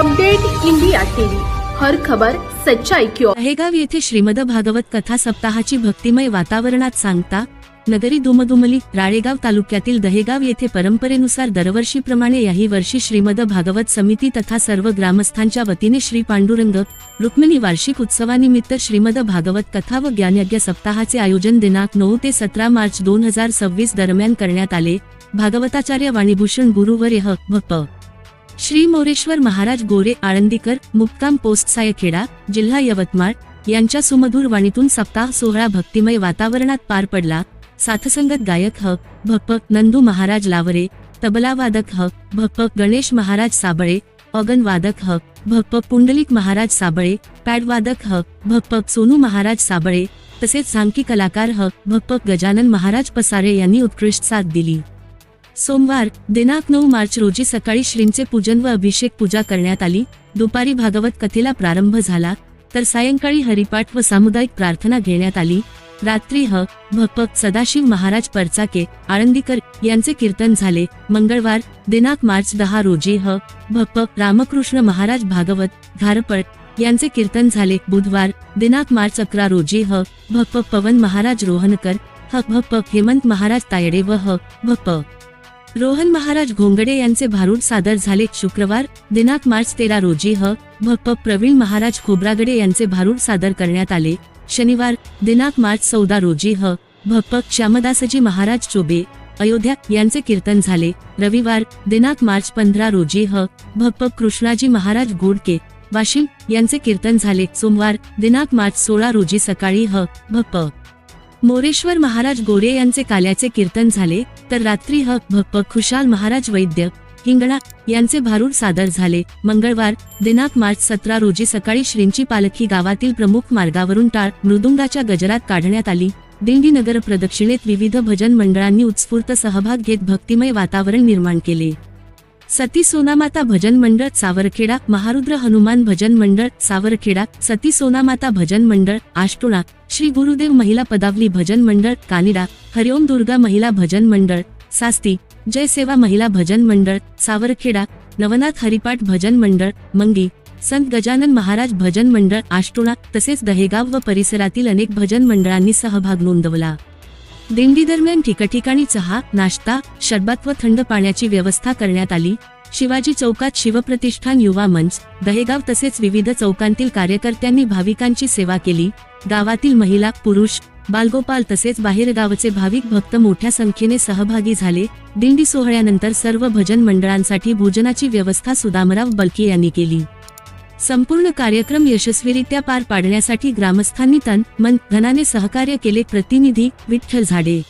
Update India TV, हर खबर सच्चाई की ओर। दहेगाव येथे श्रीमद भागवत कथा सप्ताहाची भक्तिमय वातावरणात सांगता नगरी दुमदुमली। राळेगाव तालुक्यातील दहेगाव येथे परंपरेनुसार दरवर्षीप्रमाणे याही वर्षी श्रीमद भागवत समिती तथा सर्व ग्रामस्थांच्या वतीने श्री पांडुरंग रुक्मिणी वार्षिक उत्सवानिमित्त श्रीमद भागवत कथा व ज्ञानयज्ञ सप्ताहाचे आयोजन दिनांक 9 ते 17 मार्च 2026 दरम्यान करण्यात आले। भागवताचार्य वाणीभूषण गुरुवर्य भप श्री मोरेश्वर महाराज गोरे आळंदीकर मुक्काम पोस्ट सायखेडा जिल्हा यवतमाळ यांच्या सुमधुर वाणीतून सप्ताह सोहळा भक्तिमय वातावरणात पार पडला। साथसंगत गायक भप नंदू महाराज लावरे, तबला वादक भप गणेश महाराज साबळे, ऑर्गन वादक भप पुंडलिक महाराज साबळे, पॅड वादक भप सोनू महाराज साबळे तसेच झांकी कलाकार भप गजानन महाराज पसारे यांनी उत्कृष्ट साथ दिली। सोमवार दिनांक 9 मार्च रोजी सकाळी श्रींचे पूजन व अभिषेक पूजा करण्यात आली। दुपारी भागवत कथेला प्रारंभ झाला तर सायंकाळी हरिपाठ व सामुदायिक प्रार्थना घेण्यात आली। रात्री भप सदाशिव महाराज परचाके आळंदीकर यांचे कीर्तन झाले। मंगळवार दिनांक मार्च 10 रोजी भप रामकृष्ण महाराज भागवत घारपळ यांचे कीर्तन झाले। बुधवार दिनांक मार्च 11 रोजी भप पवन महाराज रोहनकर भप हेमंत महाराज तायडे व भप रोहन महाराज घोंगडे यांचे भारूड सादर झाले। शुक्रवार दिनांक मार्च 13 रोजी भप प्रवीण महाराज खोब्रागडे यांचे भारूड सादर करण्यात आले। शनिवार दिनांक मार्च 14 रोजी भप श्यामदासजी महाराज चोबे अयोध्या यांचे कीर्तन झाले। रविवार दिनांक मार्च 15 रोजी भप कृष्णाजी महाराज गोडके वाशिम यांचे कीर्तन झाले। सोमवार दिनांक मार्च 16 रोजी सकाळी भप मोरेश्वर महाराज गोरे यांचे काल्याचे कीर्तन झाले तर रात्री भप खुशाल महाराज वैद्य हिंगणा यांचे भारूड सादर झाले। मंगळवार दिनांक मार्च 17 रोजी सकाळी श्रींची पालखी गावातील प्रमुख मार्गावरून टाळ मृदुंगाच्या गजरात काढण्यात आली। दिंडी नगर प्रदक्षिणेत विविध भजन मंडळांनी उत्स्फूर्त सहभाग घेत भक्तिमय वातावरण निर्माण केले। सती सोनामाता भजन मंडळ सावरखेडा, महारुद्र हनुमान भजन मंडळ सावरखेडा, सती सोनामाता भजन मंडळ आष्टोणा, श्री गुरुदेव महिला पदावली भजन मंडळ कानिडा, हरिओम दुर्गा महिला भजन मंडळ सास्ती, जय सेवा महिला भजन मंडळ सावरखेडा, नवनाथ हरिपाठ भजन मंडळ मंगी, संत गजानन महाराज भजन मंडळ आष्टोणा तसेच दहेगाव व परिसरातील अनेक भजन मंडळांनी सहभाग नोंदवला। दिंडी दरम्यान ठिकठिकाणी चहा, नाश्ता, शरबत व थंड पाण्याची व्यवस्था करण्यात आली। शिवाजी चौकात शिवप्रतिष्ठान युवा मंच, दहेगाव तसेच विविध चौकांतील कार्यकर्त्यांनी भाविकांची सेवा केली। गावातील महिला, पुरुष, बालगोपाल तसेच बाहेरगावचे भाविक भक्त मोठ्या संख्येने सहभागी झाले। दिंडी सोहळ्यानंतर सर्व भजन मंडळांसाठी भोजनाची व्यवस्था सुदामराव बलके यांनी केली। संपूर्ण कार्यक्रम यशस्वीरित्या पार पाडण्यासाठी ग्रामस्थांनी तन मन धनाने सहकार्य केले। प्रतिनिधी विठ्ठल झाडे।